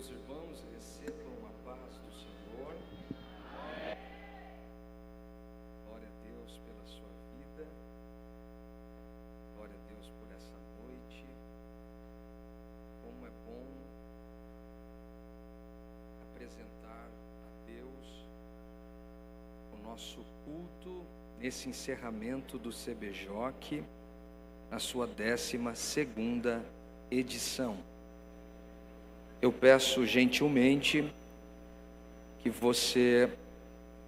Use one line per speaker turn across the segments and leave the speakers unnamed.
Meus irmãos, recebam a paz do Senhor. Glória a Deus pela sua vida. Glória a Deus por essa noite. Como é bom apresentar a Deus o nosso culto nesse encerramento do CBJOC, na sua 12ª edição. Eu peço gentilmente que você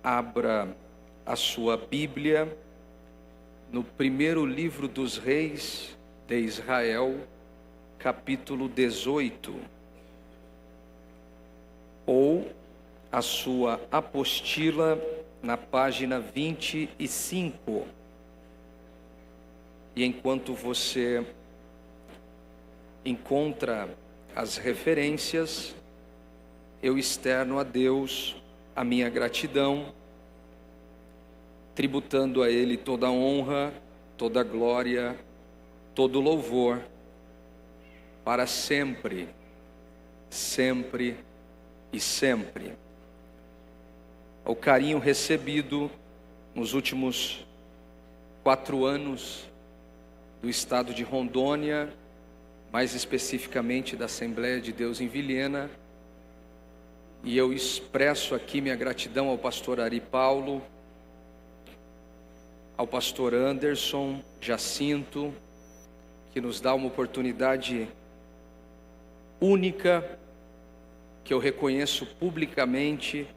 abra a sua Bíblia no primeiro livro dos Reis de Israel, capítulo 18, ou a sua apostila na página 25. E enquanto você encontra as referências, eu externo a Deus a minha gratidão, tributando a Ele toda a honra, toda a glória, todo o louvor, para sempre, sempre e sempre. O carinho recebido nos últimos 4 anos do estado de Rondônia, mais especificamente da Assembleia de Deus em Vilhena, e eu expresso aqui minha gratidão ao pastor Ari Paulo, ao pastor Anderson Jacinto, que nos dá uma oportunidade única, que eu reconheço publicamente,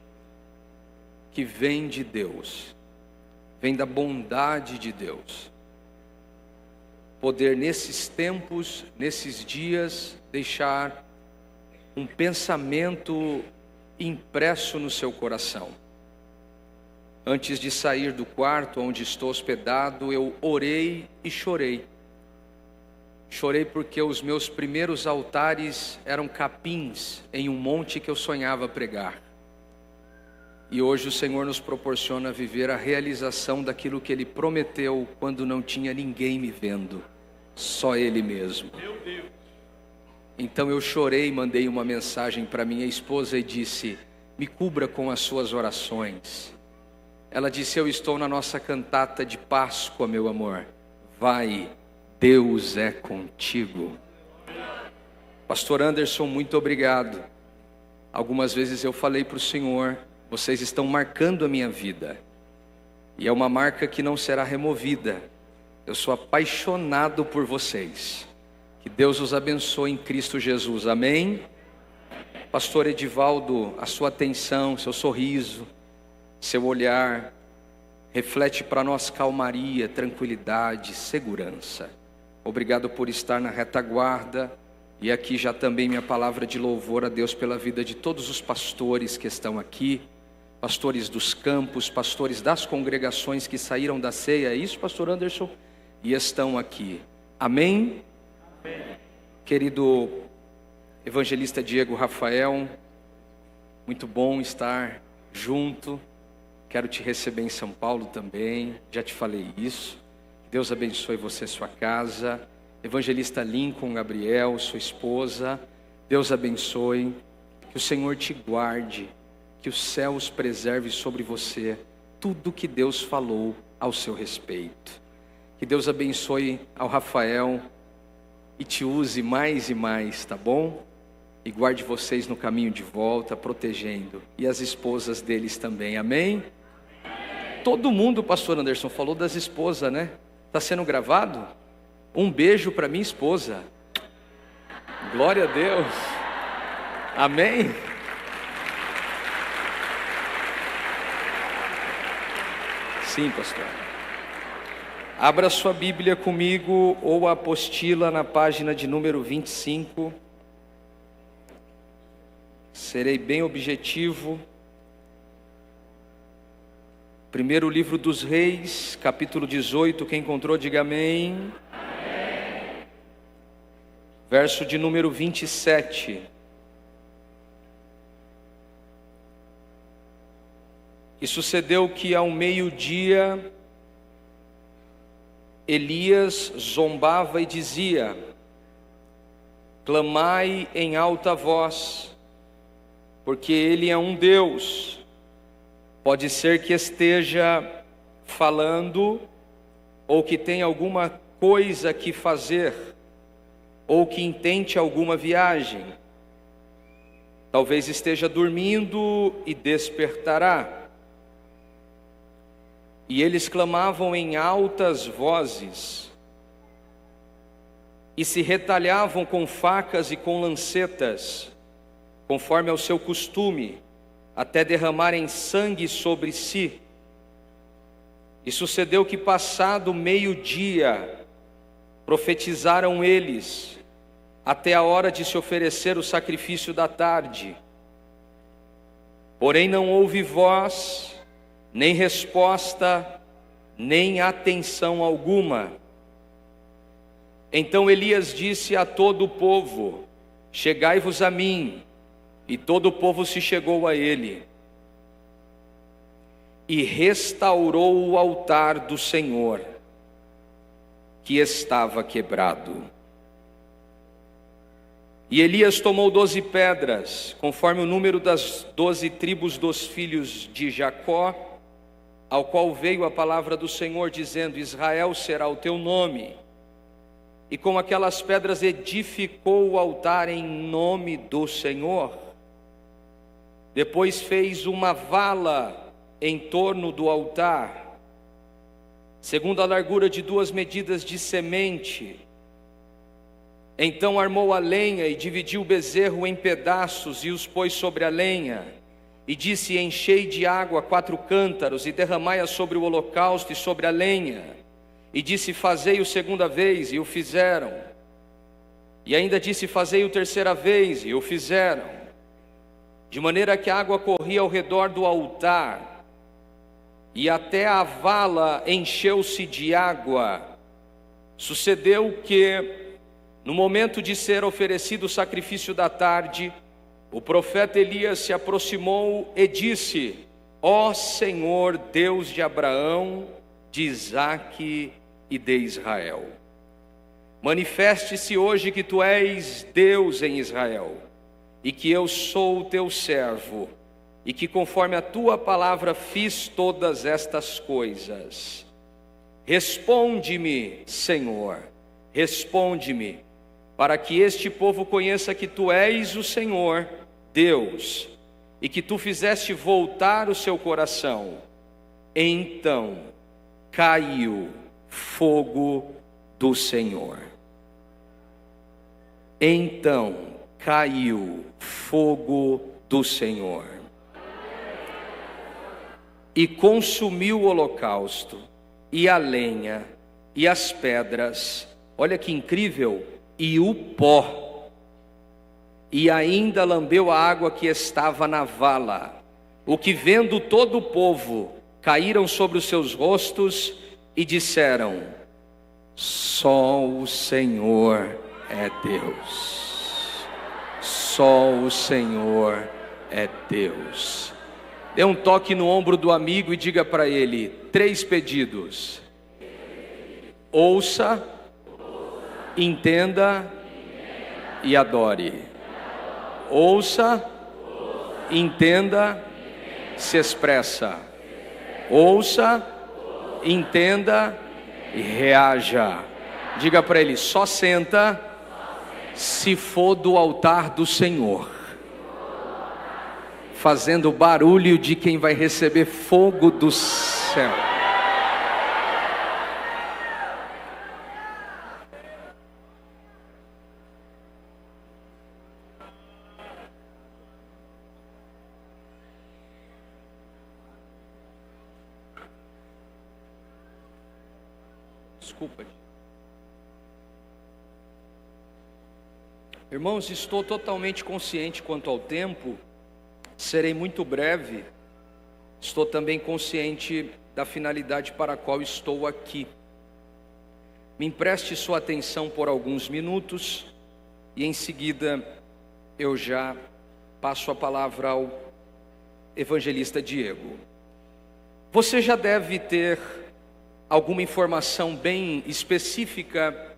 que vem de Deus, vem da bondade de Deus. Poder nesses tempos, nesses dias, deixar um pensamento impresso no seu coração. Antes de sair do quarto onde estou hospedado, eu orei e chorei. Chorei porque os meus primeiros altares eram capins em um monte que eu sonhava pregar. E hoje o Senhor nos proporciona viver a realização daquilo que Ele prometeu quando não tinha ninguém me vendo, só Ele mesmo. Meu Deus. Então eu chorei, mandei uma mensagem para minha esposa e disse: me cubra com as suas orações. Ela disse: eu estou na nossa cantata de Páscoa, meu amor. Vai, Deus é contigo. Pastor Anderson, muito obrigado. Algumas vezes eu falei para o Senhor: vocês estão marcando a minha vida, e é uma marca que não será removida. Eu sou apaixonado por vocês. Que Deus os abençoe em Cristo Jesus, amém? Pastor Edivaldo, a sua atenção, seu sorriso, seu olhar, reflete para nós calmaria, tranquilidade, segurança. Obrigado por estar na retaguarda, e aqui já também minha palavra de louvor a Deus pela vida de todos os pastores que estão aqui, pastores dos campos, pastores das congregações que saíram da ceia, é isso, pastor Anderson? E estão aqui, amém? Amém. Querido evangelista Diego Rafael, muito bom estar junto, quero te receber em São Paulo também, já te falei isso. Deus abençoe você e sua casa. Evangelista Lincoln Gabriel, sua esposa, Deus abençoe, que o Senhor te guarde, que os céus preserve sobre você tudo que Deus falou ao seu respeito. Que Deus abençoe ao Rafael e te use mais e mais, tá bom? E guarde vocês no caminho de volta, protegendo, e as esposas deles também, amém? Todo mundo, pastor Anderson, falou das esposas, né? Está sendo gravado? Um beijo para minha esposa. Glória a Deus. Amém? Sim, pastor. Abra sua Bíblia comigo, ou a apostila na página de número 25. Serei bem objetivo. Primeiro livro dos Reis, capítulo 18, quem encontrou, diga amém. Amém. Verso de número 27. E sucedeu que ao meio-dia, Elias zombava e dizia: clamai em alta voz, porque Ele é um Deus. Pode ser que esteja falando, ou que tenha alguma coisa que fazer, ou que intente alguma viagem. Talvez esteja dormindo e despertará. E eles clamavam em altas vozes, e se retalhavam com facas e com lancetas, conforme ao seu costume, até derramarem sangue sobre si. E sucedeu que, passado meio-dia, profetizaram eles, até a hora de se oferecer o sacrifício da tarde. Porém não houve voz, nem resposta, nem atenção alguma. Então Elias disse a todo o povo: chegai-vos a mim. E todo o povo se chegou a ele. E restaurou o altar do Senhor, que estava quebrado. E Elias tomou 12 pedras, conforme o número das 12 tribos dos filhos de Jacó, ao qual veio a palavra do Senhor, dizendo: Israel será o teu nome. E com aquelas pedras edificou o altar em nome do Senhor. Depois fez uma vala em torno do altar, segundo a largura de 2 medidas de semente. Então armou a lenha e dividiu o bezerro em pedaços e os pôs sobre a lenha. E disse: enchei de água 4 cântaros e derramai-a sobre o holocausto e sobre a lenha. E disse: fazei-o segunda vez, e o fizeram. E ainda disse: fazei-o terceira vez, e o fizeram. De maneira que a água corria ao redor do altar, e até a vala encheu-se de água. Sucedeu que, no momento de ser oferecido o sacrifício da tarde, o profeta Elias se aproximou e disse: ó Senhor, Deus de Abraão, de Isaque e de Israel, manifeste-se hoje que tu és Deus em Israel, e que eu sou o teu servo, e que conforme a tua palavra fiz todas estas coisas. Responde-me, Senhor, responde-me, para que este povo conheça que tu és o Senhor, Deus, e que tu fizeste voltar o seu coração. Então caiu fogo do Senhor. Então caiu fogo do Senhor e consumiu o holocausto e a lenha e as pedras, olha que incrível, e o pó, e ainda lambeu a água que estava na vala, o que vendo todo o povo, caíram sobre os seus rostos e disseram: só o Senhor é Deus. Só o Senhor é Deus. Dê um toque no ombro do amigo e diga para ele 3 pedidos: ouça, entenda e adore. Ouça, entenda, se expressa. Ouça, entenda e reaja. Diga para ele: só senta se for do altar do Senhor, fazendo barulho de quem vai receber fogo do céu. Desculpa. Irmãos, estou totalmente consciente quanto ao tempo, serei muito breve. Estou também consciente da finalidade para a qual estou aqui. Me empreste sua atenção por alguns minutos e em seguida eu já passo a palavra ao evangelista Diego. Você já deve ter alguma informação bem específica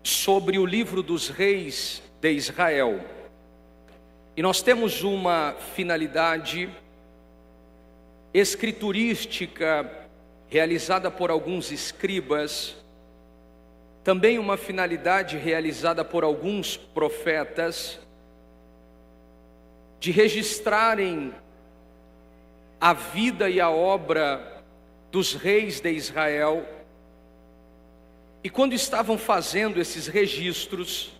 sobre o livro dos reis de Israel. E E nós temos uma finalidade escriturística realizada por alguns escribas, também uma finalidade realizada por alguns profetas, de registrarem a vida e a obra dos reis de Israel. E quando estavam fazendo esses registros,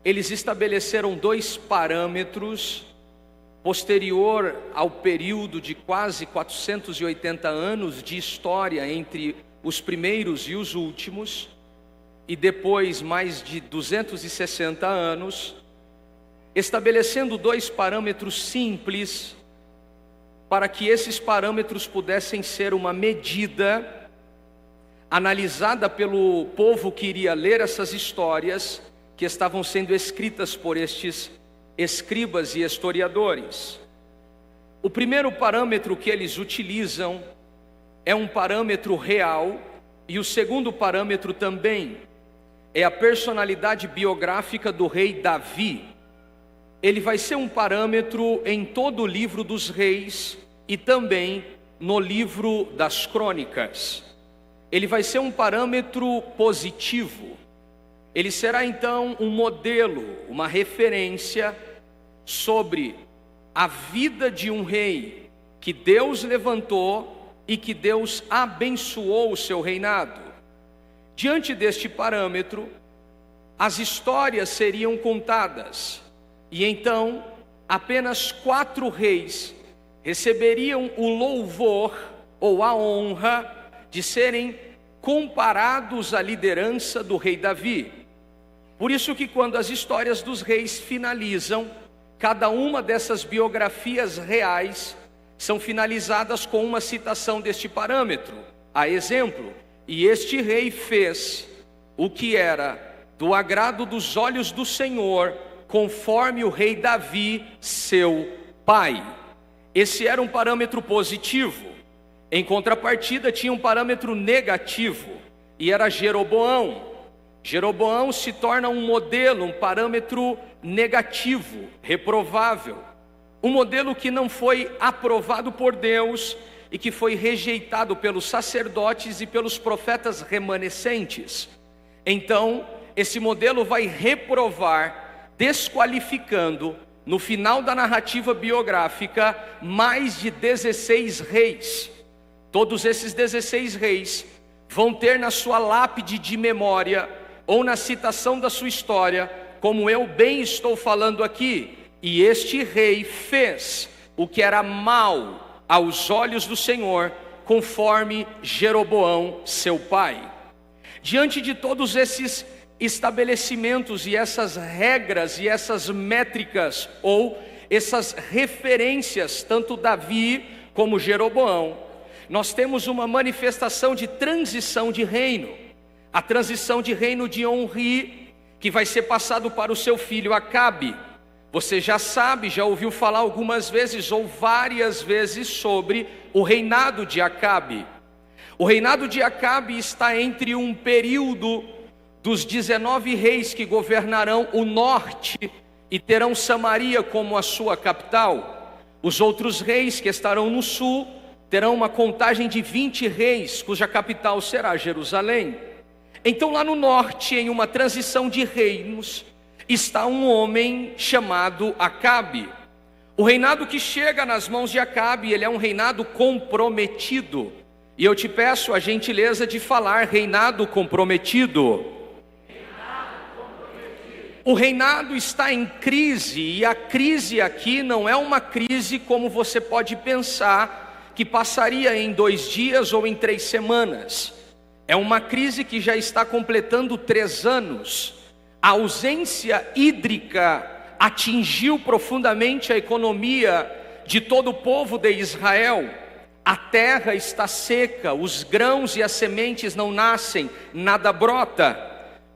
eles estabeleceram 2 parâmetros posterior ao período de quase 480 anos de história entre os primeiros e os últimos, e depois mais de 260 anos, estabelecendo 2 parâmetros simples, para que esses parâmetros pudessem ser uma medida analisada pelo povo que iria ler essas histórias que estavam sendo escritas por estes escribas e historiadores. O primeiro parâmetro que eles utilizam é um parâmetro real, e o segundo parâmetro também é a personalidade biográfica do rei Davi. Ele vai ser um parâmetro em todo o livro dos reis e também no livro das crônicas. Ele vai ser um parâmetro positivo. Ele será então um modelo, uma referência sobre a vida de um rei que Deus levantou e que Deus abençoou o seu reinado. Diante deste parâmetro, as histórias seriam contadas, e então apenas 4 reis receberiam o louvor ou a honra de serem comparados à liderança do rei Davi. Por isso que quando as histórias dos reis finalizam, cada uma dessas biografias reais são finalizadas com uma citação deste parâmetro. A exemplo, e este rei fez o que era do agrado dos olhos do Senhor, conforme o rei Davi, seu pai. Esse era um parâmetro positivo. Em contrapartida, tinha um parâmetro negativo, e era Jeroboão. Jeroboão se torna um modelo, um parâmetro negativo, reprovável. Um modelo que não foi aprovado por Deus e que foi rejeitado pelos sacerdotes e pelos profetas remanescentes. Então, esse modelo vai reprovar, desqualificando, no final da narrativa biográfica, mais de 16 reis. Todos esses 16 reis vão ter na sua lápide de memória, ou na citação da sua história, como eu bem estou falando aqui: e este rei fez o que era mal aos olhos do Senhor, conforme Jeroboão, seu pai. Diante de todos esses estabelecimentos e essas regras e essas métricas, ou essas referências, tanto Davi como Jeroboão, nós temos uma manifestação de transição de reino. A transição de reino de Onri, que vai ser passado para o seu filho Acabe. Você já sabe, já ouviu falar algumas vezes ou várias vezes sobre o reinado de Acabe. O reinado de Acabe está entre um período dos 19 reis que governarão o norte e terão Samaria como a sua capital. Os outros reis que estarão no sul terão uma contagem de 20 reis, cuja capital será Jerusalém. Então lá no norte, em uma transição de reinos, está um homem chamado Acabe. O reinado que chega nas mãos de Acabe, ele é um reinado comprometido. E eu te peço a gentileza de falar reinado comprometido. O reinado está em crise, e a crise aqui não é uma crise como você pode pensar, que passaria em 2 dias ou em 3 semanas. É uma crise que já está completando 3 anos. A ausência hídrica atingiu profundamente a economia de todo o povo de Israel. A terra está seca, os grãos e as sementes não nascem, nada brota.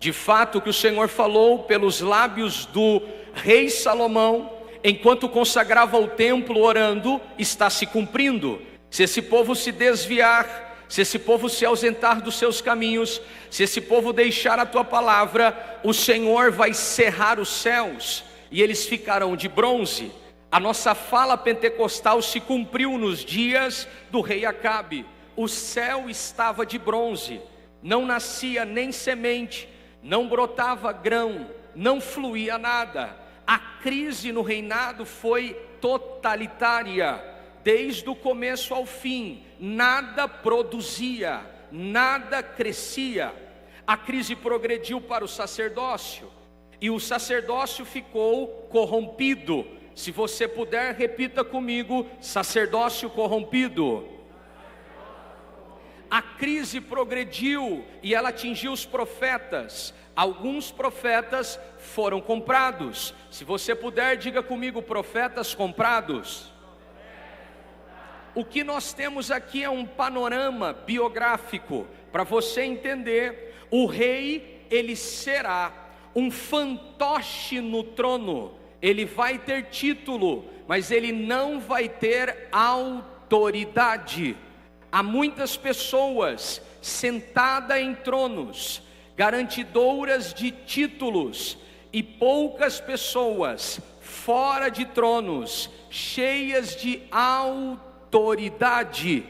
De fato, o que o Senhor falou pelos lábios do rei Salomão, enquanto consagrava o templo orando, está se cumprindo. Se esse povo se desviar, se esse povo se ausentar dos seus caminhos, se esse povo deixar a tua palavra, o Senhor vai cerrar os céus, e eles ficarão de bronze. A nossa fala pentecostal se cumpriu nos dias do rei Acabe. O céu estava de bronze, não nascia nem semente, não brotava grão, não fluía nada. A crise no reinado foi totalitária, desde o começo ao fim. Nada produzia, nada crescia. A crise progrediu para o sacerdócio, e o sacerdócio ficou corrompido. Se você puder, repita comigo: sacerdócio corrompido. A crise progrediu e ela atingiu os profetas. Alguns profetas foram comprados. Se você puder, diga comigo: profetas comprados. O que nós temos aqui é um panorama biográfico para você entender. O rei, ele será um fantoche no trono. Ele vai ter título, mas ele não vai ter autoridade. Há muitas pessoas sentadas em tronos, garantidoras de títulos, e poucas pessoas fora de tronos, cheias de autoridade.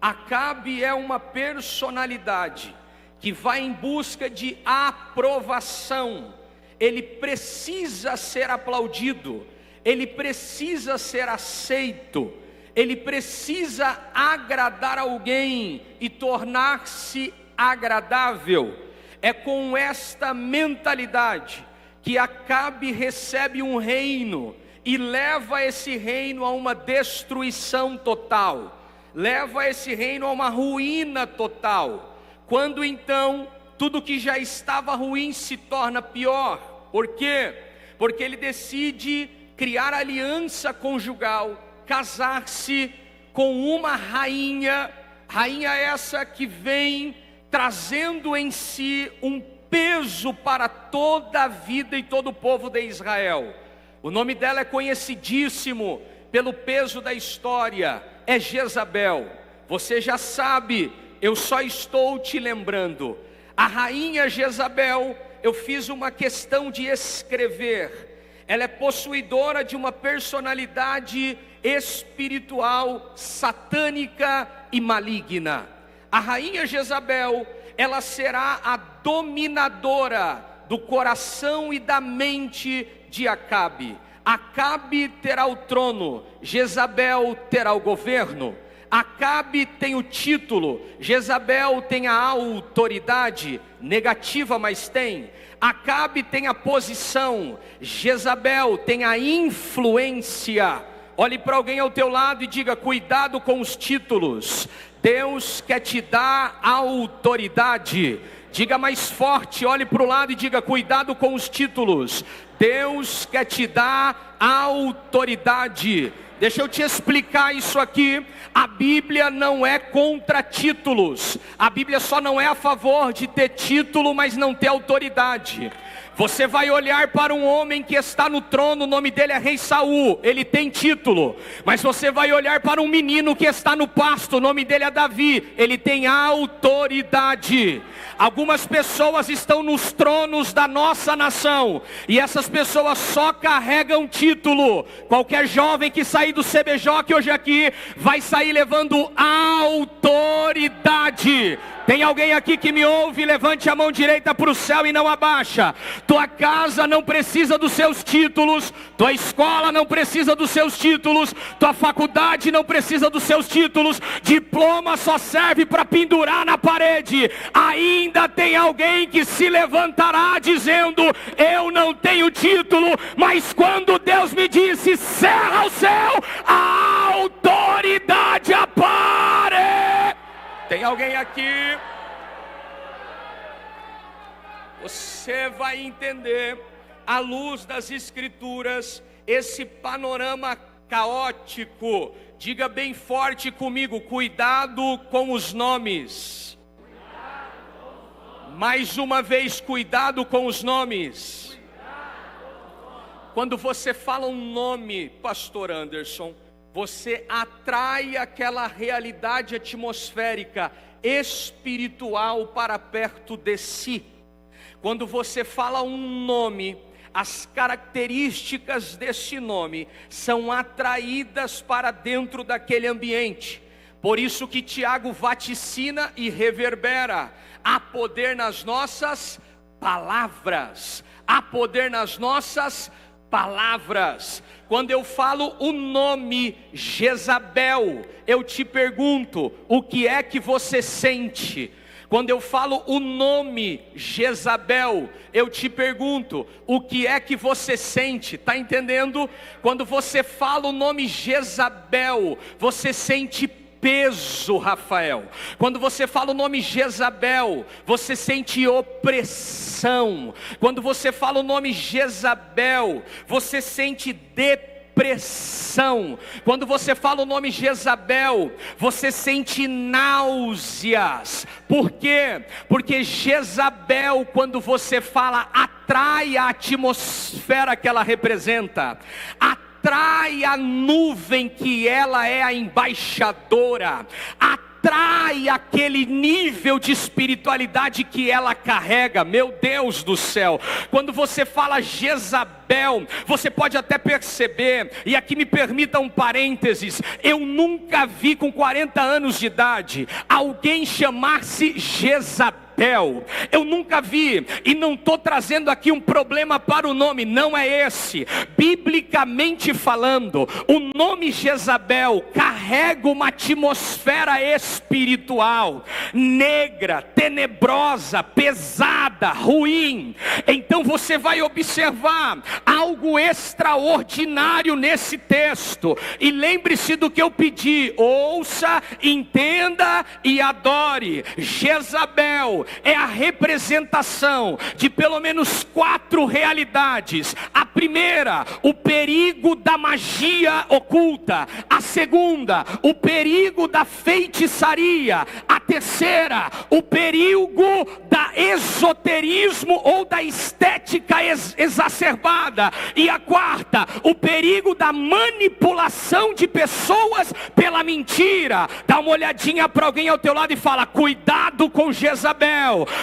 Acabe é uma personalidade que vai em busca de aprovação. Ele precisa ser aplaudido, ele precisa ser aceito, ele precisa agradar alguém e tornar-se agradável. É com esta mentalidade que Acabe recebe um reino e leva esse reino a uma destruição total, leva esse reino a uma ruína total. Quando então tudo que já estava ruim se torna pior. Por quê? Porque ele decide criar aliança conjugal, casar-se com uma rainha, rainha essa que vem trazendo em si um peso para toda a vida e todo o povo de Israel. O nome dela é conhecidíssimo pelo peso da história, é Jezabel. Você já sabe, eu só estou te lembrando. A rainha Jezabel, eu fiz uma questão de escrever. Ela é possuidora de uma personalidade espiritual, satânica e maligna. A rainha Jezabel, ela será a dominadora do coração e da mente de Acabe. Acabe terá o trono, Jezabel terá o governo. Acabe tem o título, Jezabel tem a autoridade, negativa, mas tem. Acabe tem a posição, Jezabel tem a influência. Olhe para alguém ao teu lado e diga: cuidado com os títulos. Deus quer te dar autoridade. Diga mais forte, olhe para o lado e diga: cuidado com os títulos. Deus quer te dar autoridade. Deixa eu te explicar isso aqui. A Bíblia não é contra títulos. A Bíblia só não é a favor de ter título, mas não ter autoridade. Você vai olhar para um homem que está no trono, o nome dele é Rei Saul, ele tem título. Mas você vai olhar para um menino que está no pasto, o nome dele é Davi, ele tem autoridade. Algumas pessoas estão nos tronos da nossa nação, e essas pessoas só carregam título. Qualquer jovem que sair do CBJ hoje aqui, vai sair levando autoridade. Tem alguém aqui que me ouve? Levante a mão direita para o céu e não abaixa. Tua casa não precisa dos seus títulos, tua escola não precisa dos seus títulos, tua faculdade não precisa dos seus títulos. Diploma só serve para pendurar na parede. Ainda tem alguém que se levantará dizendo: eu não tenho título, mas quando Deus me disse cerra o céu, a autoridade apare. Tem alguém aqui? Você vai entender, à luz das Escrituras, esse panorama caótico. Diga bem forte comigo: cuidado com os nomes. Mais uma vez, cuidado com os nomes. Quando você fala um nome, Pastor Anderson, você atrai aquela realidade atmosférica, espiritual para perto de si. Quando você fala um nome, as características desse nome são atraídas para dentro daquele ambiente. Por isso que Tiago vaticina e reverbera: há poder nas nossas palavras, há poder nas nossas palavras. Quando eu falo o nome Jezabel, eu te pergunto, o que é que você sente? Quando eu falo o nome Jezabel, eu te pergunto, o que é que você sente? Está entendendo? Quando você fala o nome Jezabel, você sente peso, Rafael. Quando você fala o nome Jezabel, você sente opressão. Quando você fala o nome Jezabel, você sente depressão. Quando você fala o nome Jezabel, você sente náuseas. Por quê? Porque Jezabel, quando você fala, atrai a atmosfera que ela representa, atrai a nuvem que ela é a embaixadora, atrai aquele nível de espiritualidade que ela carrega. Meu Deus do céu, quando você fala Jezabel, você pode até perceber, e aqui me permita um parênteses, eu nunca vi com 40 anos de idade alguém chamar-se Jezabel. Eu nunca vi, e não estou trazendo aqui um problema para o nome, não é esse. Biblicamente falando, o nome Jezabel carrega uma atmosfera espiritual, negra, tenebrosa, pesada, ruim. Então você vai observar algo extraordinário nesse texto, e lembre-se do que eu pedi: ouça, entenda e adore. Jezabel é a representação de pelo menos 4 realidades. A primeira, o perigo da magia oculta. A segunda, o perigo da feitiçaria. A terceira, o perigo da esoterismo ou da estética exacerbada. E a quarta, o perigo da manipulação de pessoas pela mentira. Dá uma olhadinha para alguém ao teu lado e fala: cuidado com Jezabel.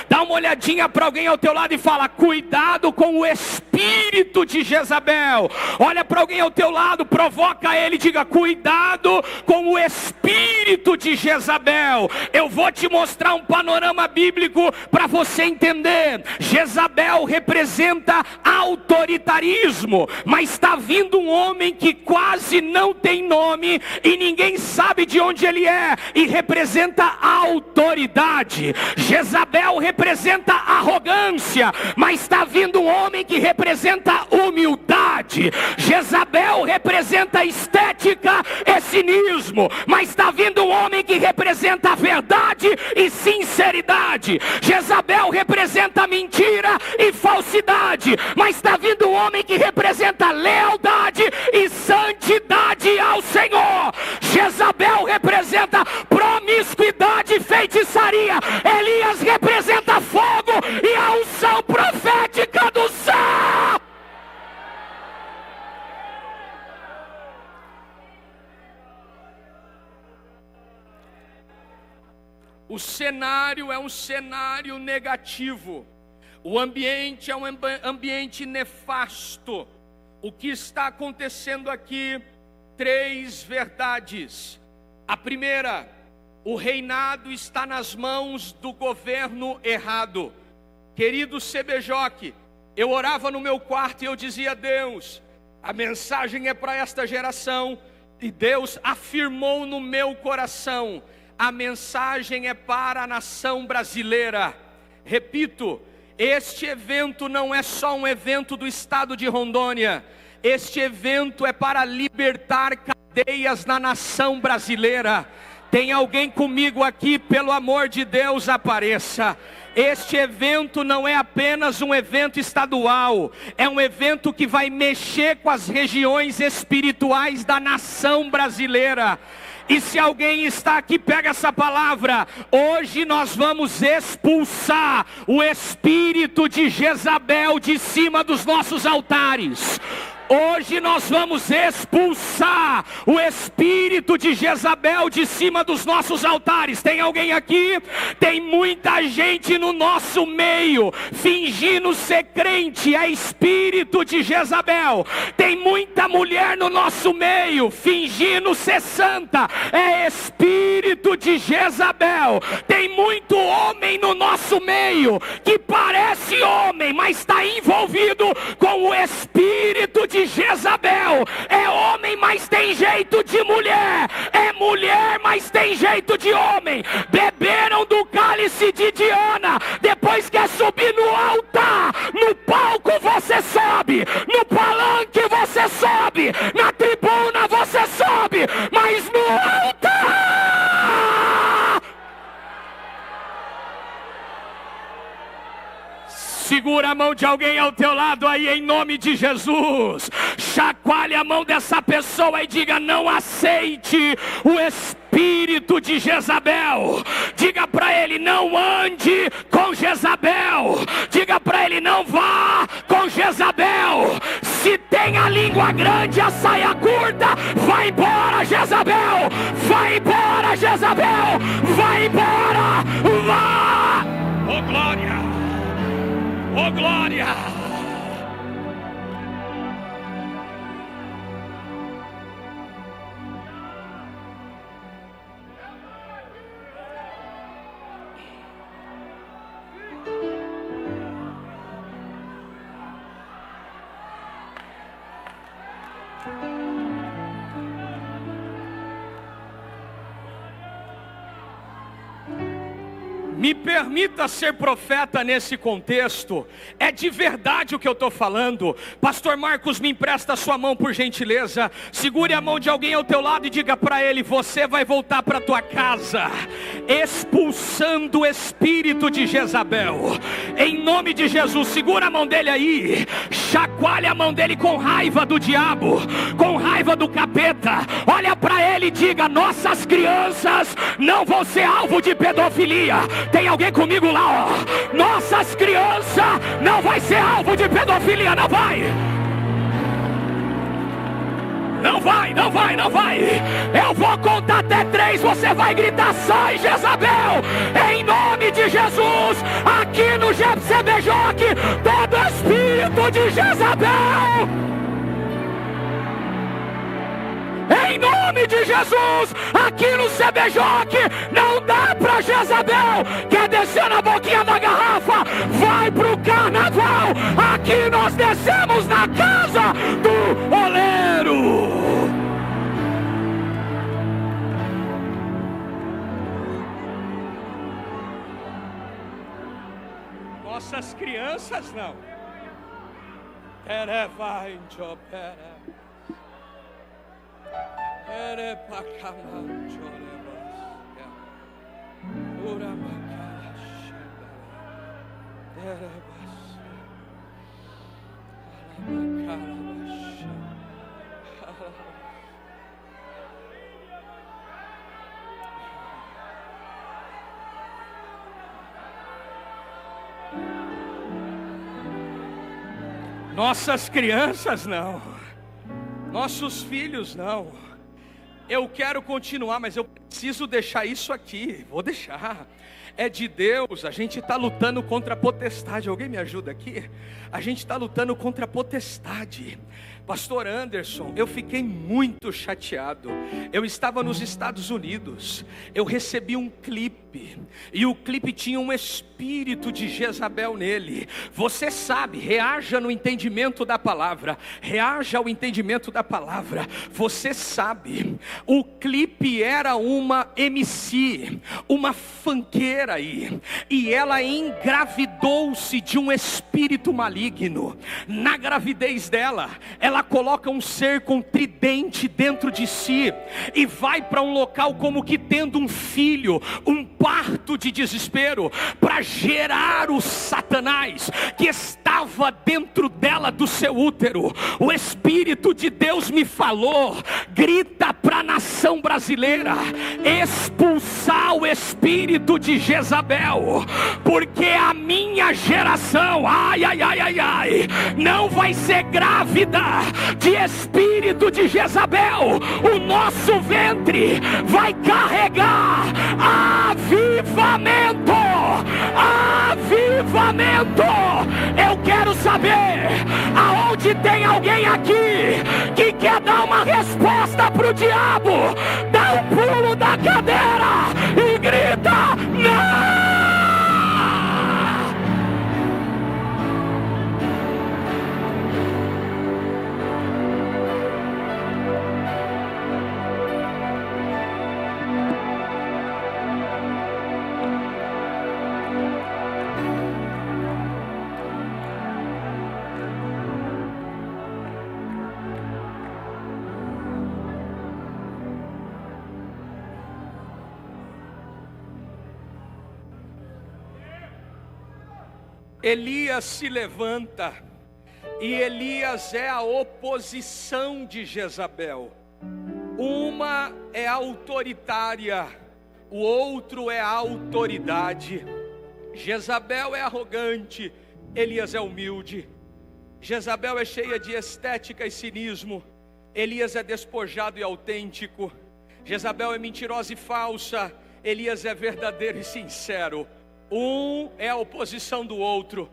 Dá uma olhadinha para alguém ao teu lado e fala: cuidado com o espírito de Jezabel. Olha para alguém ao teu lado, provoca ele e diga: cuidado com o espírito de Jezabel. Eu vou te mostrar um panorama bíblico para você entender. Jezabel representa autoritarismo, mas está vindo um homem que quase não tem nome e ninguém sabe de onde ele é, e representa autoridade. Jezabel representa arrogância, mas está vindo um homem que representa humildade. Jezabel representa estética e cinismo, mas está vindo um homem que representa a verdade e sinceridade. Jezabel representa mentira e falsidade, mas está vindo um homem que representa lealdade e santidade ao Senhor. Jezabel representa promiscuidade e feitiçaria. Elias representa fogo e a unção profética do céu. O cenário é um cenário negativo. O ambiente é um ambiente nefasto. O que está acontecendo aqui? 3 verdades. A primeira: o reinado está nas mãos do governo errado. Querido CBJOC, eu orava no meu quarto e eu dizia: Deus, a mensagem é para esta geração. E Deus afirmou no meu coração: a mensagem é para a nação brasileira. Repito, este evento não é só um evento do estado de Rondônia. Este evento é para libertar cadeias na nação brasileira. Tem alguém comigo aqui? Pelo amor de Deus, apareça. Este evento não é apenas um evento estadual, é um evento que vai mexer com as regiões espirituais da nação brasileira. E se alguém está aqui, pega essa palavra. Hoje nós vamos expulsar o espírito de Jezabel de cima dos nossos altares.
Hoje nós vamos expulsar o espírito de Jezabel de cima dos nossos altares. Tem alguém aqui? Tem muita gente no nosso meio fingindo ser crente, é espírito de Jezabel. Tem muita mulher no nosso meio fingindo ser santa, é espírito de Jezabel. Tem muito homem no nosso meio que parece homem, mas está envolvido com o espírito de Jezabel. É homem, mas tem jeito de mulher. É mulher, mas tem jeito de homem. Beberam do cálice de Diana, depois quer subir no altar. No palco você sobe, no palanque você sobe, na tribuna você sobe, mas no altar... Segura a mão de alguém ao teu lado aí, em nome de Jesus. Chacoalhe a mão dessa pessoa e diga: não aceite o espírito de Jezabel. Diga para ele: não ande com Jezabel. Diga para ele: não vá com Jezabel. Se tem a língua grande, a saia curta, vai embora, Jezabel. Vai embora, Jezabel. Vai embora. Vá. Oh glória. Oh glória! Me permita ser profeta nesse contexto. É de verdade o que eu estou falando. Pastor Marcos, me empresta a sua mão por gentileza. Segure a mão de alguém ao teu lado e diga para ele: você vai voltar para tua casa expulsando o espírito de Jezabel, em nome de Jesus. Segura a mão dele aí, chacoalha a mão dele com raiva do diabo, com raiva do capeta. Olha para ele e diga: nossas crianças não vão ser alvo de pedofilia. Tem alguém comigo lá, ó? Nossas crianças não vai ser alvo de pedofilia, não vai. Não vai, não vai, não vai. Eu vou contar até 3, você vai gritar: sai, Jezabel, em nome de Jesus. Aqui no GCBJ, todo espírito de Jezabel, em nome de Jesus, aqui no CBJ, não dá pra Jezabel. Quer descer na boquinha da garrafa? Vai pro carnaval. Aqui nós descemos na casa do oleiro. Nossas crianças não. Nossas crianças não. Nossos filhos não. Eu quero continuar, mas eu preciso deixar isso aqui. Vou deixar. É de Deus. A gente está lutando contra a potestade. Alguém me ajuda aqui? A gente está lutando contra a potestade. Pastor Anderson, eu fiquei muito chateado. Eu estava nos Estados Unidos. Eu recebi um clipe. E o clipe tinha um espírito de Jezabel nele. Você sabe, reaja no entendimento da palavra. Reaja ao entendimento da palavra. Você sabe, o clipe era uma MC, uma funkeira aí. E ela engravidou-se de um espírito maligno. Na gravidez dela, ela coloca um ser com tridente dentro de si e vai para um local como que tendo um filho, um parto de desespero, para gerar o Satanás que estava dentro dela, do seu útero. O Espírito de Deus me falou: grita para a nação brasileira expulsar o espírito de Jezabel, porque a minha geração, não vai ser grávida de espírito de Jezabel. O nosso ventre vai carregar avivamento. Avivamento. Eu quero saber aonde tem alguém aqui que quer dar uma resposta para o diabo. Dá um pulo da cadeira e grita: não! Elias se levanta, e Elias é a oposição de Jezabel. Uma é autoritária, o outro é a autoridade. Jezabel é arrogante, Elias é humilde. Jezabel é cheia de estética e cinismo, Elias é despojado e autêntico. Jezabel é mentirosa e falsa, Elias é verdadeiro e sincero. Um é a oposição do outro.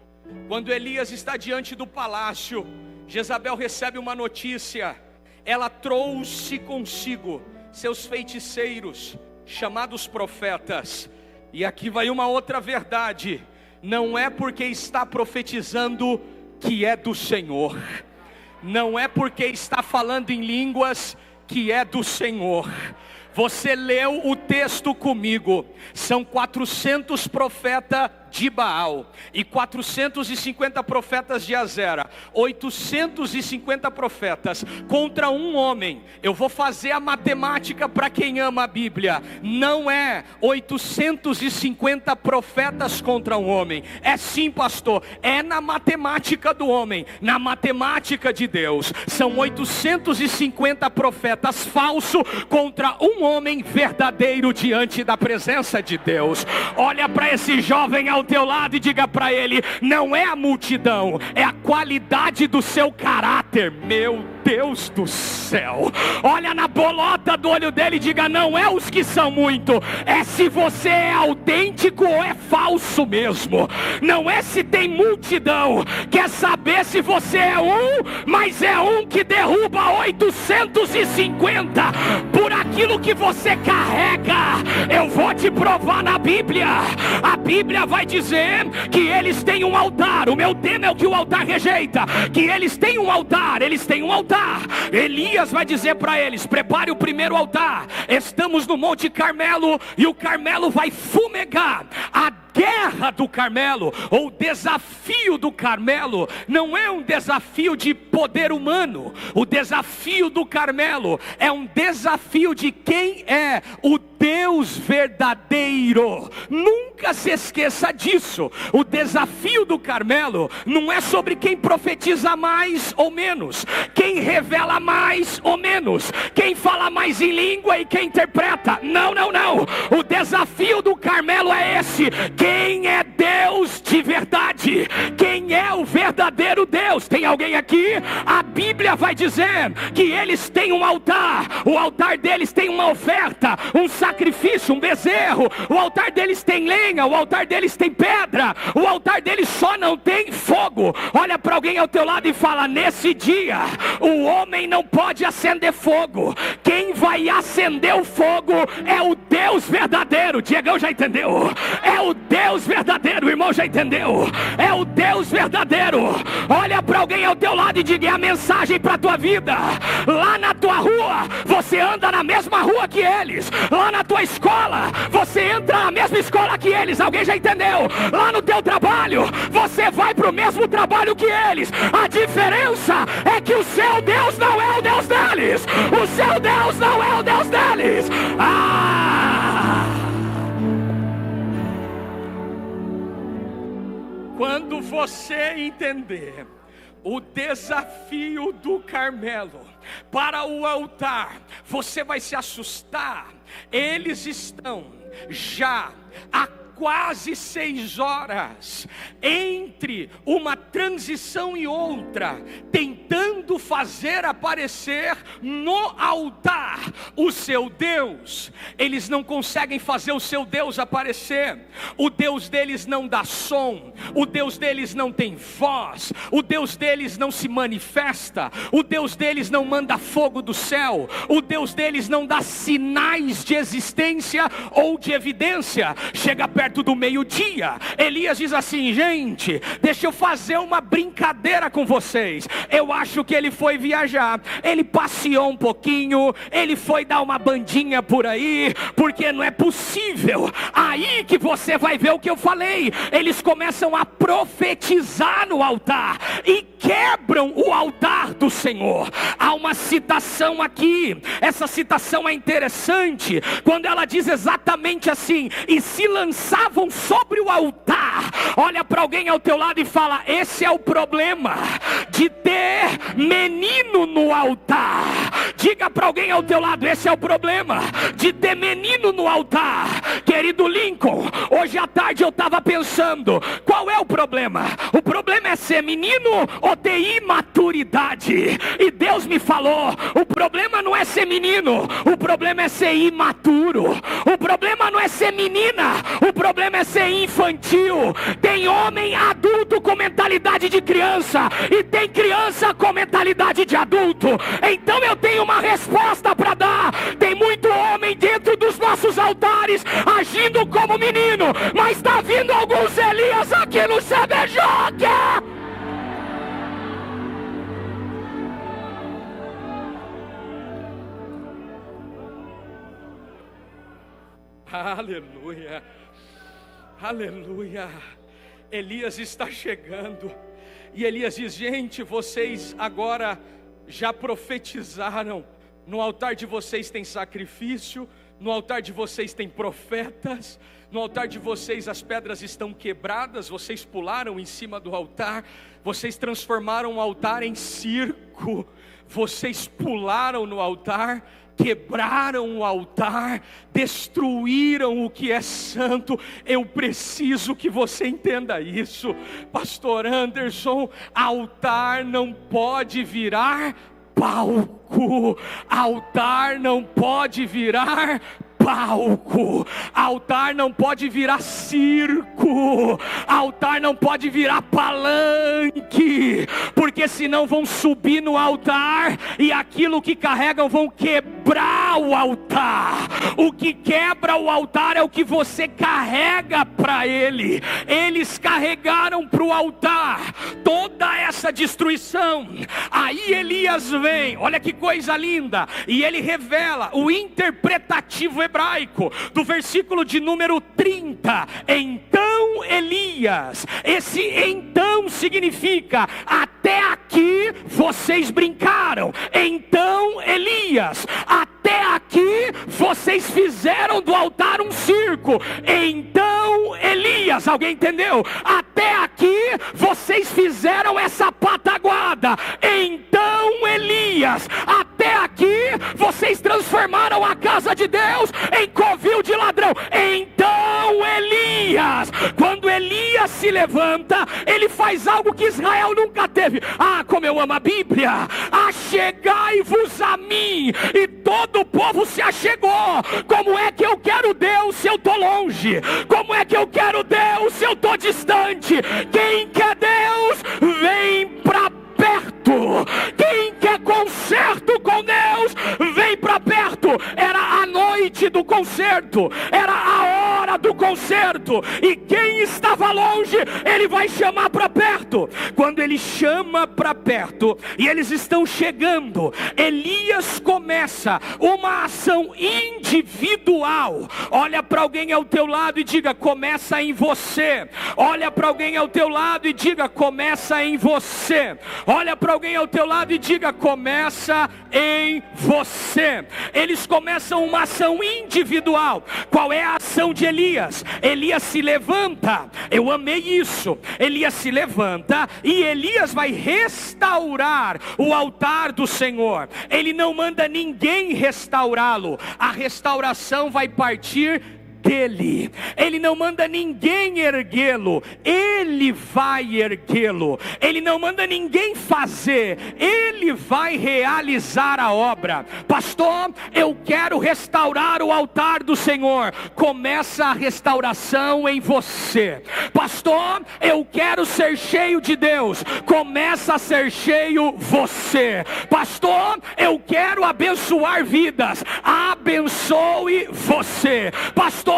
Quando Elias está diante do palácio, Jezabel recebe uma notícia. Ela trouxe consigo seus feiticeiros, chamados profetas. E aqui vai uma outra verdade: não é porque está profetizando que é do Senhor. Não é porque está falando em línguas que é do Senhor. Você leu o texto comigo. São 400 profetas de Baal e 450 profetas de Azera, 850 profetas contra um homem. Eu vou fazer a matemática para quem ama a Bíblia. Não é 850 profetas contra um homem. É sim, pastor, é na matemática do homem. Na matemática de Deus, são 850 profetas falsos contra um homem verdadeiro diante da presença de Deus. Olha para esse jovem ao teu lado e diga para ele: não é a multidão, é a qualidade do seu caráter. Meu Deus do céu, olha na bolota do olho dele e diga: não é os que são muito, é se você é autêntico ou é falso mesmo. Não é se tem multidão, quer saber se você é um, mas é um que derruba 850 por aquilo que você carrega. Eu vou te provar na Bíblia. A Bíblia vai dizer que eles têm um altar. O meu tema é o que o altar rejeita, que eles têm um altar, eles têm um altar. Elias vai dizer para eles: prepare o primeiro altar. Estamos no Monte Carmelo e o Carmelo vai fumegar. A guerra do Carmelo, ou o desafio do Carmelo, não é um desafio de poder humano. O desafio do Carmelo é um desafio de quem é o Deus verdadeiro. Nunca se esqueça disso. O desafio do Carmelo não é sobre quem profetiza mais ou menos, quem revela mais ou menos, quem fala mais em língua e quem interpreta. Não, não, não. O desafio do Carmelo é esse: quem é Deus de verdade? Quem é o verdadeiro Deus? Tem alguém aqui? A Bíblia vai dizer que eles têm um altar. O altar deles tem uma oferta, um sacrifício, um bezerro. O altar deles tem lenha, o altar deles tem pedra. O altar deles só não tem fogo. Olha para alguém ao teu lado e fala: nesse dia o homem não pode acender fogo. Quem vai acender o fogo é o Deus verdadeiro. Diegão já entendeu? É o Deus verdadeiro, o irmão já entendeu? É o Deus verdadeiro. Olha para alguém ao teu lado e diga a mensagem para a tua vida. Lá na tua rua, você anda na mesma rua que eles. Lá na tua escola, você entra na mesma escola que eles. Alguém já entendeu? Lá no teu trabalho, você vai para o mesmo trabalho que eles. A diferença é que o seu Deus não é o Deus deles. O seu Deus não é o Deus deles. Quando você entender o desafio do Carmelo para o altar, você vai se assustar. Eles estão já há quase 6 horas entre uma transição e outra, tentando fazer aparecer no altar o seu Deus. Eles não conseguem fazer o seu Deus aparecer. O Deus deles não dá som, o Deus deles não tem voz, o Deus deles não se manifesta, o Deus deles não manda fogo do céu, o Deus deles não dá sinais de existência ou de evidência. Chega perto do meio-dia, Elias diz assim: gente, deixa eu fazer uma brincadeira com vocês. Eu acho que ele foi viajar, ele passeou um pouquinho, ele foi dar uma bandinha por aí, porque não é possível. Aí que você vai ver o que eu falei. Eles começam a profetizar no altar e quebram o altar do Senhor. Há uma citação aqui, essa citação é interessante, quando ela diz exatamente assim: e se lançavam sobre o altar. Olha para alguém ao teu lado e fala: esse é o problema de ter menino no altar. Diga para alguém ao teu lado: esse é o problema de ter menino no altar. Querido Lincoln, hoje à tarde eu estava pensando, qual é o problema? O problema é ser menino ou ter imaturidade? E Deus me falou: o problema não é ser menino, o problema é ser imaturo. O problema não é ser menina, o problema é ser infantil. Tem homem adulto com mentalidade de criança e tem criança com mentalidade de adulto. Então eu tenho uma resposta para dar. Tem muito homem dentro dos nossos altares agindo como menino, mas está vindo alguns Elias aqui no CBJ. Aleluia, aleluia. Elias está chegando e Elias diz: gente, vocês agora já profetizaram. No altar de vocês tem sacrifício, no altar de vocês tem profetas, no altar de vocês as pedras estão quebradas, vocês pularam em cima do altar, vocês transformaram o altar em circo, vocês pularam no altar, quebraram o altar, destruíram o que é santo. Eu preciso que você entenda isso, Pastor Anderson. Altar não pode virar palco, altar não pode virar palco, altar não pode virar circo, altar não pode virar palanque, porque senão vão subir no altar e aquilo que carregam vão quebrar o altar. O que quebra o altar é o que você carrega para ele. Eles carregaram para o altar toda essa destruição. Aí Elias vem, olha que coisa linda, e ele revela o interpretativo hebraico do versículo de número 30. Então Elias, esse então significa: até aqui vocês brincaram. Então Elias, até aqui vocês fizeram do altar um circo. Então Elias, alguém entendeu? Até aqui vocês fizeram essa pataguada. Então Elias, até aqui vocês transformaram a casa de Deus em covil de ladrão. Então Elias, quando Elias se levanta, ele faz algo que Israel nunca teve. Ah, como eu amo a Bíblia! Achegai-vos a mim. E todo o povo se achegou. Como é que eu quero Deus se eu estou longe? Como é que eu quero Deus se eu estou distante? Quem quer Deus, vem para perto. Quem quer concerto com Deus, vem para perto. Era a noite do concerto, era a hora do concerto, e quem estava longe, ele vai chamar para perto. Quando ele chama para perto e eles estão chegando, Elias começa uma ação individual. Olha para alguém ao teu lado e diga: começa em você. Olha para alguém ao teu lado e diga: começa em você. Olha para alguém ao teu lado e diga: começa em você. Eles começam uma ação individual. Qual é a ação de Elias? Elias Elias se levanta, eu amei isso, Elias se levanta e Elias vai restaurar o altar do Senhor. Ele não manda ninguém restaurá-lo, a restauração vai partir dele. Ele não manda ninguém erguê-lo, ele vai erguê-lo. Ele não manda ninguém fazer, ele vai realizar a obra. Pastor, eu quero restaurar o altar do Senhor. Começa a restauração em você. Pastor, eu quero ser cheio de Deus. Começa a ser cheio você. Pastor, eu quero abençoar vidas. Abençoe você. Pastor,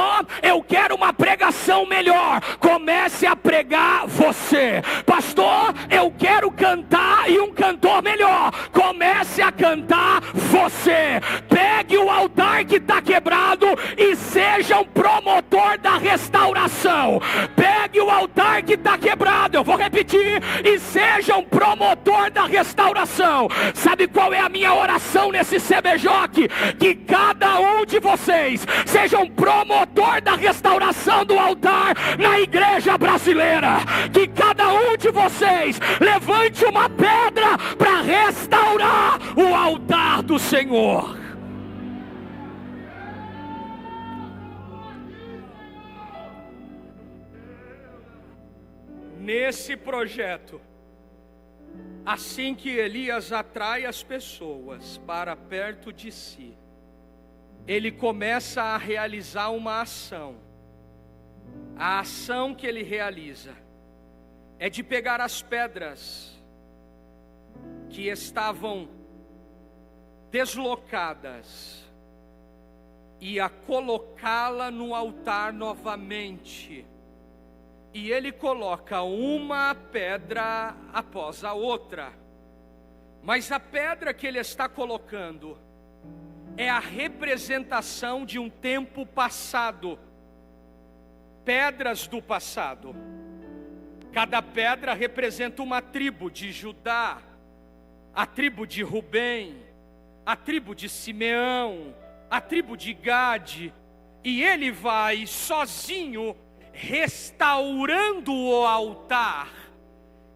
eu quero uma pregação melhor. Comece a pregar você. Pastor, eu quero cantar e um cantor melhor. Comece a cantar você. Pegue o altar que está quebrado e seja um promotor da restauração. Pegue o altar que está quebrado, eu vou repetir, e seja um promotor da restauração. Sabe qual é a minha oração nesse CBJ? Que cada um de vocês seja um promotor da restauração do altar na igreja brasileira. Que cada um de vocês levante uma pedra para restaurar o altar do Senhor. Nesse projeto, assim que Elias atrai as pessoas para perto de si, ele começa a realizar uma ação. A ação que ele realiza é de pegar as pedras que estavam deslocadas e a colocá-la no altar novamente. E ele coloca uma pedra após a outra. Mas a pedra que ele está colocando é a representação de um tempo passado. Pedras do passado. Cada pedra representa uma tribo de Judá, a tribo de Rubem, a tribo de Simeão, a tribo de Gade. E ele vai sozinho restaurando o altar.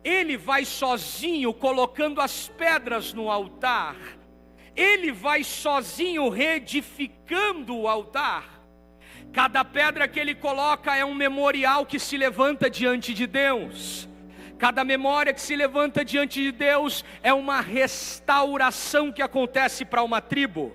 Ele vai sozinho colocando as pedras no altar. Ele vai sozinho reedificando o altar. Cada pedra que ele coloca é um memorial que se levanta diante de Deus. Cada memória que se levanta diante de Deus é uma restauração que acontece para uma tribo.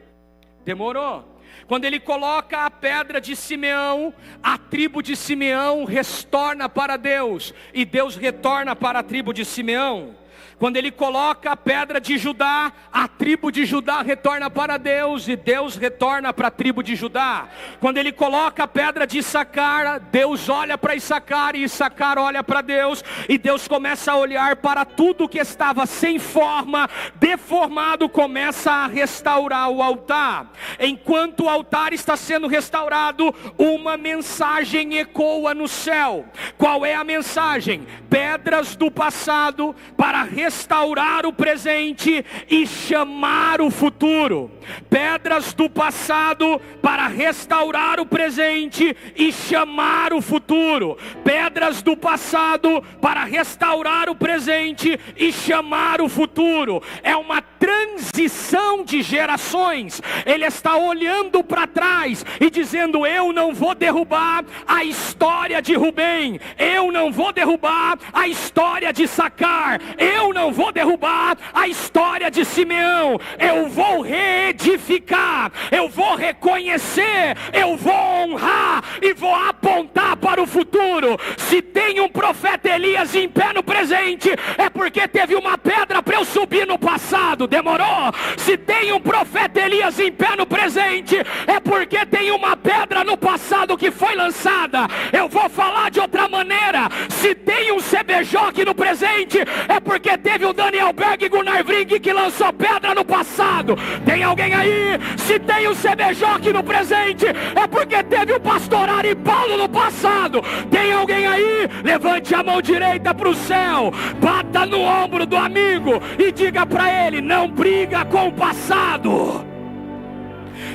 Demorou? Quando ele coloca a pedra de Simeão, a tribo de Simeão retorna para Deus, e Deus retorna para a tribo de Simeão. Quando ele coloca a pedra de Judá, a tribo de Judá retorna para Deus, e Deus retorna para a tribo de Judá. Quando ele coloca a pedra de Issacar, Deus olha para Issacar, e Issacar olha para Deus, e Deus começa a olhar para tudo que estava sem forma, deformado, começa a restaurar o altar. Enquanto o altar está sendo restaurado, uma mensagem ecoa no céu. Qual é a mensagem? Pedras do passado para restaurar o presente e chamar o futuro. Pedras do passado para restaurar o presente e chamar o futuro. Pedras do passado para restaurar o presente e chamar o futuro. É uma transição de gerações. Ele está olhando para trás e dizendo: eu não vou derrubar a história de Rubem, eu não vou derrubar a história de Issacar, eu não vou derrubar a história de Simeão. Eu vou reedificar, eu vou reconhecer, eu vou honrar e vou apontar para o futuro. Se tem um profeta Elias em pé no presente, é porque teve uma pedra para eu subir no passado. Demorou? Se tem um profeta Elias em pé no presente, é porque tem uma pedra no passado que foi lançada. Eu vou falar de outra maneira. Se tem um CBJ no presente, é porque teve o Daniel Berg e Gunnar Vring que lançou pedra no passado. Tem alguém aí? Se tem o CBJ no presente, é porque teve o pastor Ari Paulo no passado. Tem alguém aí? Levante a mão direita para o céu, bata no ombro do amigo e diga para ele: não briga com o passado,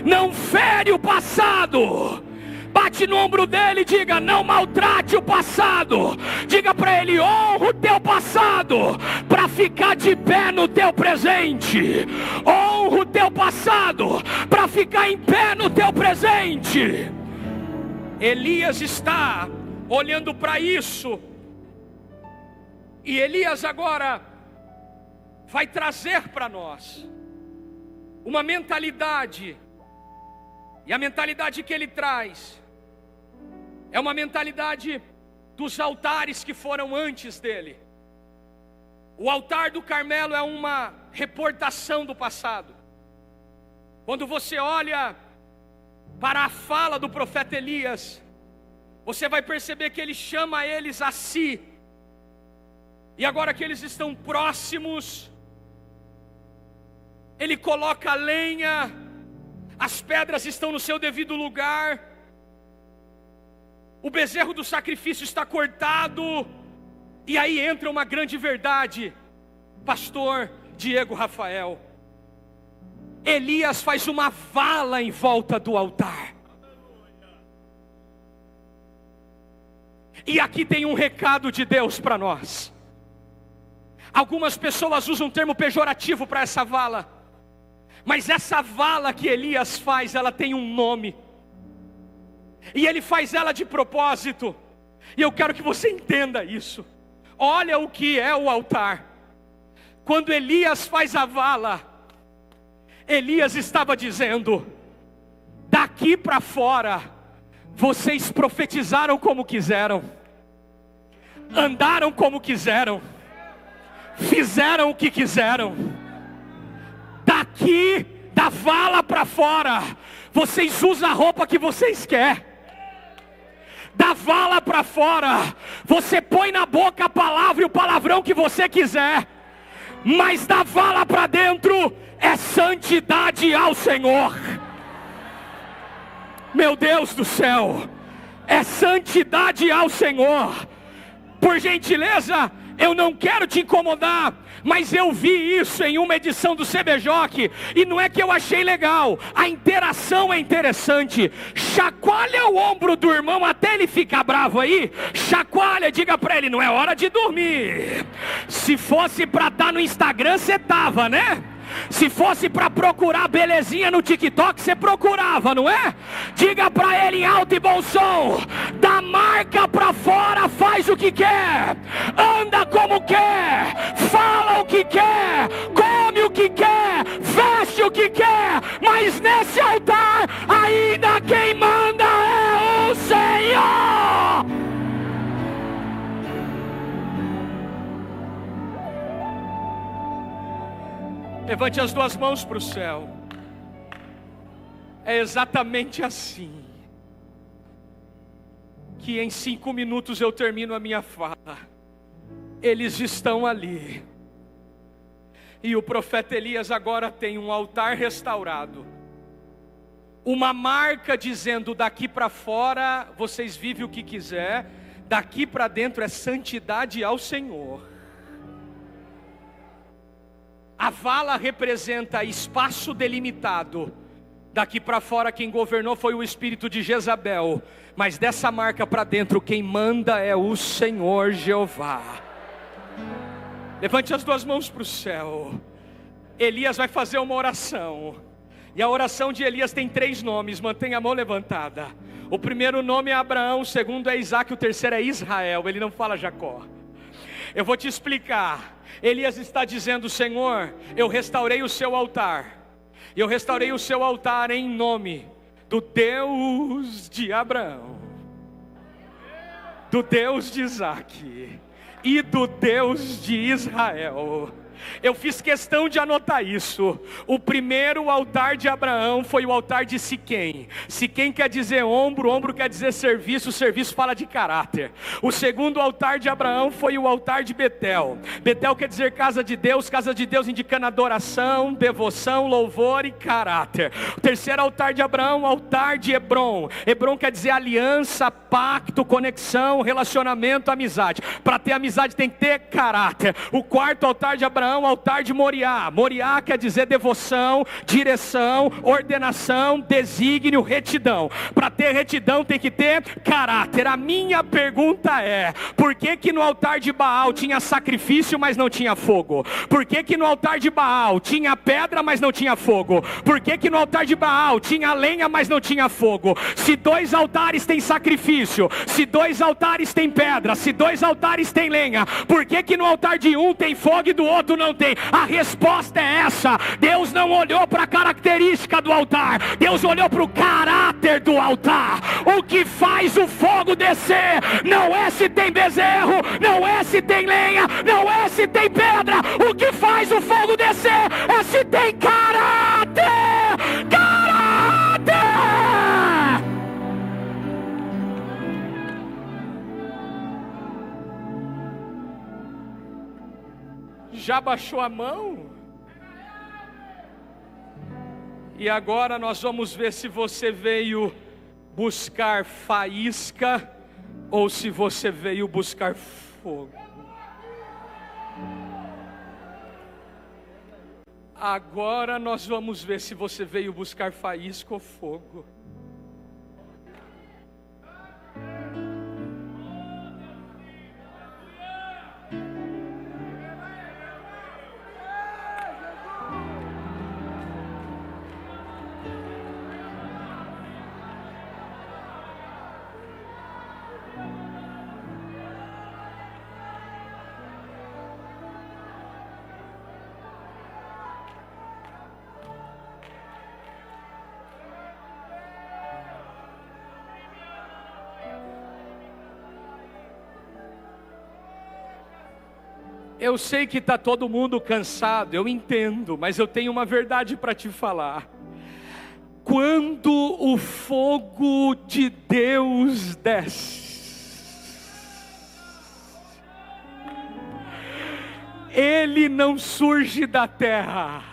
não fere o passado. Bate no ombro dele e diga: não maltrate o passado. Diga para ele: honra o teu passado para ficar de pé no teu presente. Honra o teu passado para ficar em pé no teu presente. Elias está olhando para isso, e Elias agora vai trazer para nós uma mentalidade, e a mentalidade que ele traz é uma mentalidade dos altares que foram antes dele. O altar do Carmelo é uma reportação do passado. Quando você olha para a fala do profeta Elias, você vai perceber que ele chama eles a si, e agora que eles estão próximos, ele coloca a lenha, as pedras estão no seu devido lugar, o bezerro do sacrifício está cortado, e aí entra uma grande verdade, pastor Diego Rafael. Elias faz uma vala em volta do altar. E aqui tem um recado de Deus para nós. Algumas pessoas usam um termo pejorativo para essa vala, mas essa vala que Elias faz, ela tem um nome, e ele faz ela de propósito, e eu quero que você entenda isso. Olha o que é o altar. Quando Elias faz a vala, Elias estava dizendo: daqui para fora, vocês profetizaram como quiseram, andaram como quiseram, fizeram o que quiseram. Daqui da vala para fora, vocês usam a roupa que vocês querem. Da vala para fora, você põe na boca a palavra e o palavrão que você quiser. Mas da vala para dentro é santidade ao Senhor. Meu Deus do céu, é santidade ao Senhor. Por gentileza, eu não quero te incomodar, mas eu vi isso em uma edição do CBJOC, e não é que eu achei legal, a interação é interessante. Chacoalha o ombro do irmão até ele ficar bravo aí, chacoalha, diga para ele: não é hora de dormir. Se fosse para estar no Instagram, você tava, né? Se fosse para procurar belezinha no TikTok, você procurava, não é? Diga para ele em alto e bom som: da marca para fora, faz o que quer, anda como quer, fala o que quer, come o que quer, veste o que quer, mas nesse altar ainda quem manda é o Senhor. Levante as duas mãos para o céu. É exatamente assim que em 5 minutos eu termino a minha fala. Eles estão ali, e o profeta Elias agora tem um altar restaurado, uma marca dizendo: daqui para fora vocês vivem o que quiser, daqui para dentro é santidade ao Senhor. A vala representa espaço delimitado. Daqui para fora quem governou foi o espírito de Jezabel, mas dessa marca para dentro quem manda é o Senhor Jeová. Levante as duas mãos para o céu. Elias vai fazer uma oração, e a oração de Elias tem 3 nomes, mantenha a mão levantada. O primeiro nome é Abraão, o segundo é Isaac, o terceiro é Israel, ele não fala Jacó. Eu vou te explicar. Elias está dizendo: Senhor, eu restaurei o seu altar, eu restaurei o seu altar em nome do Deus de Abraão, do Deus de Isaac e do Deus de Israel. Eu fiz questão de anotar isso. O primeiro altar de Abraão foi o altar de Siquém. Siquém quer dizer ombro, ombro quer dizer serviço, serviço fala de caráter. O segundo altar de Abraão foi o altar de Betel. Betel quer dizer casa de Deus indicando adoração, devoção, louvor e caráter. O terceiro altar de Abraão, o altar de Hebron. Hebron quer dizer aliança, pacto, conexão, relacionamento, amizade. Para ter amizade tem que ter caráter. O quarto altar de Abraão Abraão altar de Moriá. Moriá quer dizer devoção, direção, ordenação, desígnio, retidão. Para ter retidão tem que ter caráter. A minha pergunta é: por que no altar de Baal tinha sacrifício, mas não tinha fogo? Por que no altar de Baal tinha pedra, mas não tinha fogo? Por que no altar de Baal tinha lenha, mas não tinha fogo? Se 2 altares têm sacrifício, se 2 altares têm pedra, se 2 altares têm lenha, por que no altar de um tem fogo e do outro não tem? A resposta é essa: Deus não olhou para a característica do altar, Deus olhou para o caráter do altar. O que faz o fogo descer não é se tem bezerro, não é se tem lenha, não é se tem pedra. O que faz o fogo descer é se tem caráter. Caráter! Já baixou a mão? E agora nós vamos ver se você veio buscar faísca ou se você veio buscar fogo. Agora nós vamos ver se você veio buscar faísca ou fogo. Eu sei que está todo mundo cansado, eu entendo, mas eu tenho uma verdade para te falar. Quando o fogo de Deus desce, ele não surge da terra.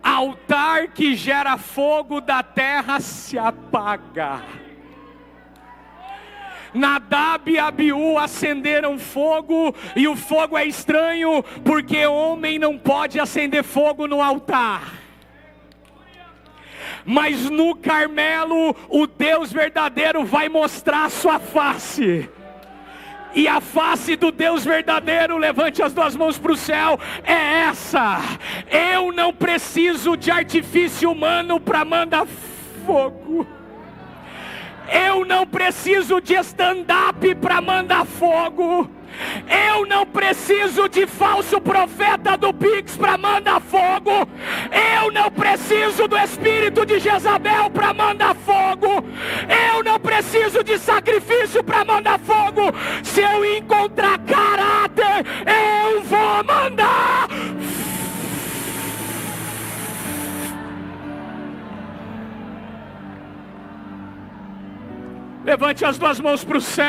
Altar que gera fogo da terra se apaga. Nadab e Abiú acenderam fogo, e o fogo é estranho, porque homem não pode acender fogo no altar. Mas no Carmelo, o Deus verdadeiro vai mostrar a sua face. E a face do Deus verdadeiro, levante as 2 mãos para o céu, é essa: eu não preciso de artifício humano para mandar fogo. Eu não preciso de stand-up para mandar fogo. Eu não preciso de falso profeta do Pix para mandar fogo. Eu não preciso do espírito de Jezabel para mandar fogo. Eu não preciso de sacrifício para mandar fogo. Se eu encontrar caráter, eu vou mandar fogo. Levante as 2 mãos para o céu.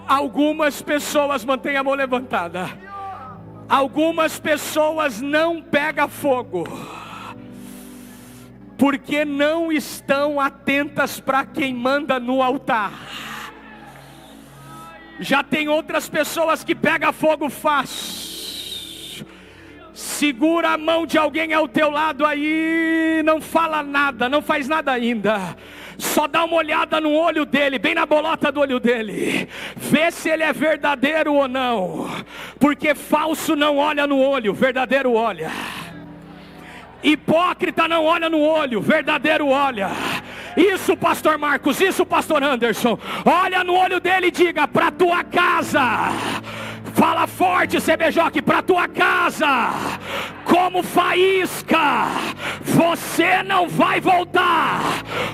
Algumas pessoas, mantêm a mão levantada. Algumas pessoas não pegam fogo porque não estão atentas para quem manda no altar. Já tem outras pessoas que pegam fogo fácil. Segura a mão de alguém ao teu lado aí, não fala nada, não faz nada ainda. Só dá uma olhada no olho dele, bem na bolota do olho dele. Vê se ele é verdadeiro ou não. Porque falso não olha no olho, verdadeiro olha. Hipócrita não olha no olho, verdadeiro olha. Isso, pastor Marcos, isso, pastor Anderson. Olha no olho dele e diga: para tua casa. Fala forte, CBJ, para tua casa, como faísca, você não vai voltar.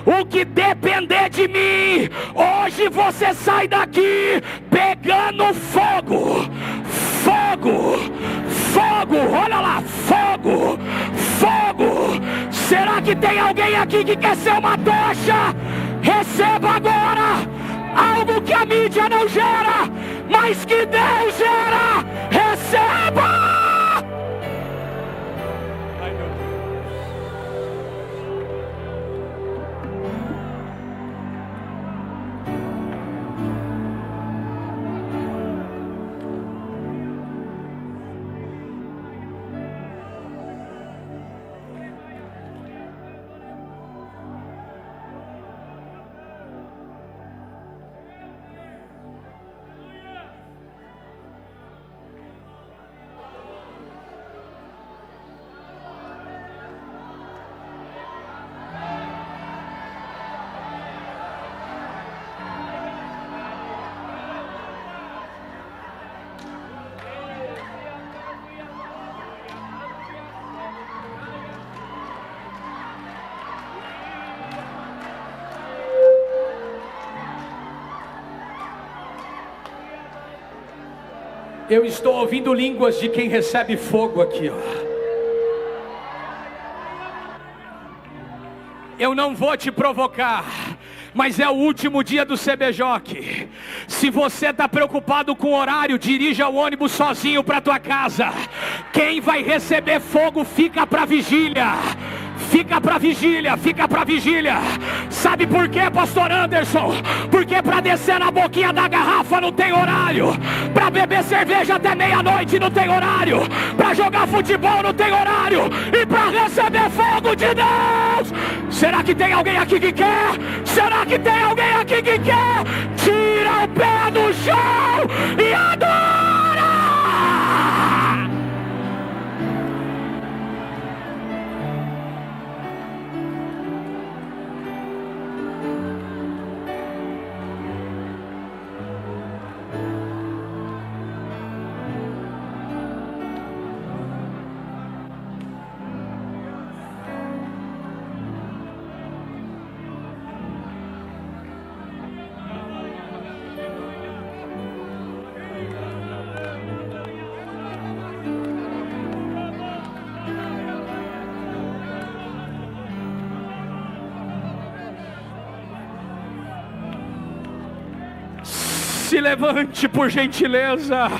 O que depender de mim, hoje você sai daqui pegando fogo. Fogo, fogo, olha lá, fogo, fogo. Será que tem alguém aqui que quer ser uma tocha? Receba agora algo que a mídia não gera, mas que Deus gera. Receba! Ai, meu Deus. Eu estou ouvindo línguas de quem recebe fogo aqui, ó. Eu não vou te provocar, mas é o último dia do CBJOC. Se você está preocupado com o horário, dirija o ônibus sozinho para tua casa. Quem vai receber fogo fica para vigília. Fica para vigília, fica para vigília. Sabe por quê, pastor Anderson? Porque para descer na boquinha da garrafa não tem horário. Para beber cerveja até meia-noite não tem horário. Para jogar futebol não tem horário. E para receber fogo de Deus, será que tem alguém aqui que quer? Será que tem alguém aqui que quer? Tira o pé do chão e adora! Se levante, por gentileza.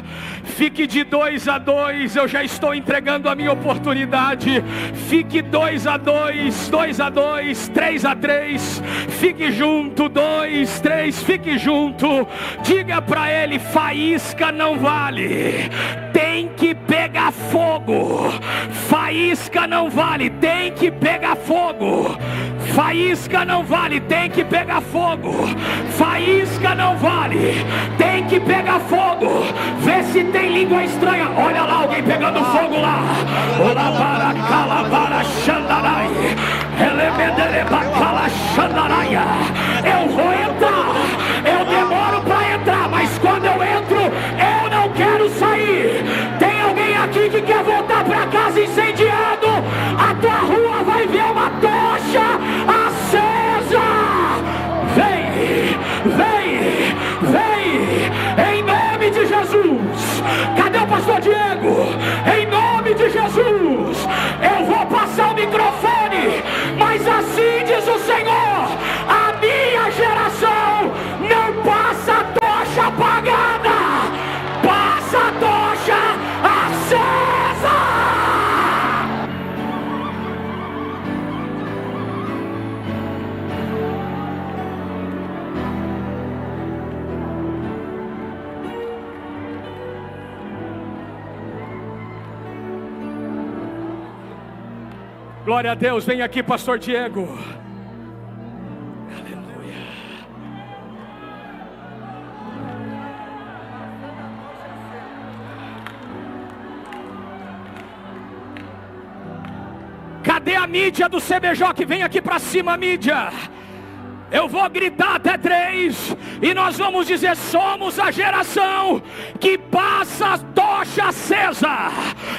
Fique de 2 a 2. Eu já estou entregando a minha oportunidade. Fique 2 a 2, 2 a 2, 3 a 3. Fique junto, 2, 3. Fique junto. Diga para ele: faísca não vale. Tem que pegar fogo. Faísca não vale. Tem que pegar fogo. Faísca não vale, tem que pegar fogo. Faísca não vale, tem que pegar fogo. Vê se tem língua estranha. Olha lá, alguém pegando fogo lá. Olá para calabara xandarai. Elemedele bacala xandaraia. Eu vou entrar. Eu demoro para entrar, mas quando eu entro, eu não quero sair. Tem alguém aqui que quer voltar para casa incendiado? A tua rua vai ver uma tocha acesa. Vem, vem, vem, em nome de Jesus. Cadê o pastor Diego? Em nome de Jesus. Eu vou passar o microfone, mas assim diz o Senhor: a minha geração não passa a tocha apagada, passa a tocha acesa. Glória a Deus. Vem aqui, pastor Diego. Aleluia. Cadê a mídia do CBJOC? Vem aqui para cima, mídia. Eu vou gritar até 3 e nós vamos dizer: somos a geração que passa a tocha acesa.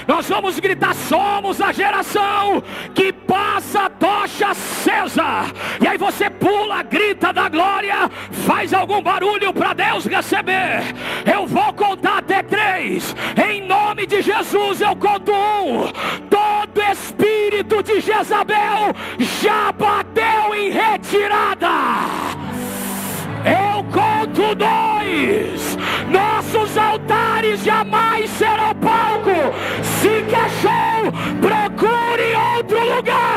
Nós vamos gritar: somos a geração que passa a tocha acesa. E aí você pula, grita da glória, faz algum barulho para Deus receber. Eu vou contar até 3. Em nome de Jesus eu conto 1. Todo espírito de Jezabel já bateu em retirada. Eu conto 2. Nossos altares jamais serão palco. Se quer show, procure outro lugar.